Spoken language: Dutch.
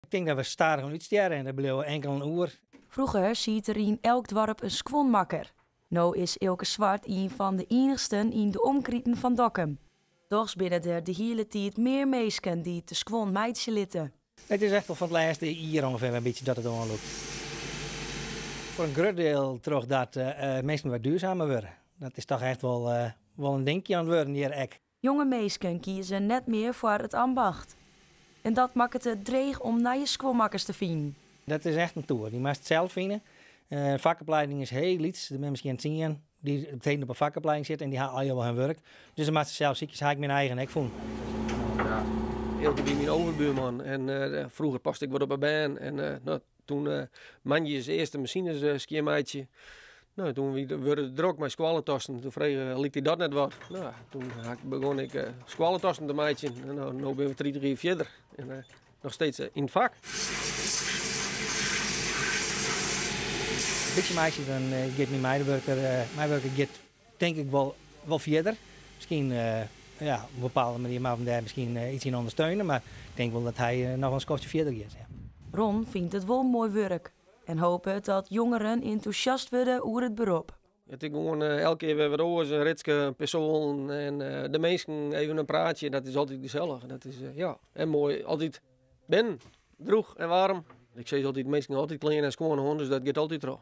Ik denk dat we starig gaan uitsterren en dat bleef enkel een uur. Vroeger ziet er in elk dorp een schoonmakker. Nou is Ilke Zwart een van de enigsten in de omkrieten van Dokkum. Doch binnen er de hele tijd meer meisken die te schoon meidje litten. Het is echt wel van het laatste hier ongeveer een beetje dat het aanloopt. Voor een groot deel terug dat mensen wat duurzamer worden. Dat is toch echt wel een dingetje aan het worden hier ek. Jonge meisken kiezen net meer voor het ambacht. En dat maakt het dreig om naar je schoonmakkers te vinden. Dat is echt een tour. Die moet het zelf vinden. Vakopleiding is heel iets. De mensen misschien zien die meteen op een vakopleiding zitten en die halen al wel hun werk. Dus dan moet ze zelf ziekjes, haak ik mijn eigen ek voelen. Ja, Ilke die mijn overbuurman en vroeger paste ik wat op een baan en toen Manji is eerste machines skiermeidje. Nou, toen werden er ook met squaletosten. Toen liet hij dat net wat. Nou, toen begon ik squaletosten te meidje. En nu ben we 3 jaar verder. En nog steeds in het vak. Een beetje meisje, dan gaat mijn werker gaat denk ik wel verder. Misschien op een bepaalde manier maar daar misschien iets in ondersteunen. Maar ik denk wel dat hij nog een skotje verder gaat. Ja. Ron vindt het wel mooi werk. En hopen dat jongeren enthousiast worden over het beroep. Het is gewoon elke keer weer wat oors, een ritske persoon en de mensen even een praatje. Dat is altijd gezellig. Dat is en mooi. Altijd droeg en warm. Ik zeg altijd, de mensen altijd klein en schoon, dus dat gaat altijd terug.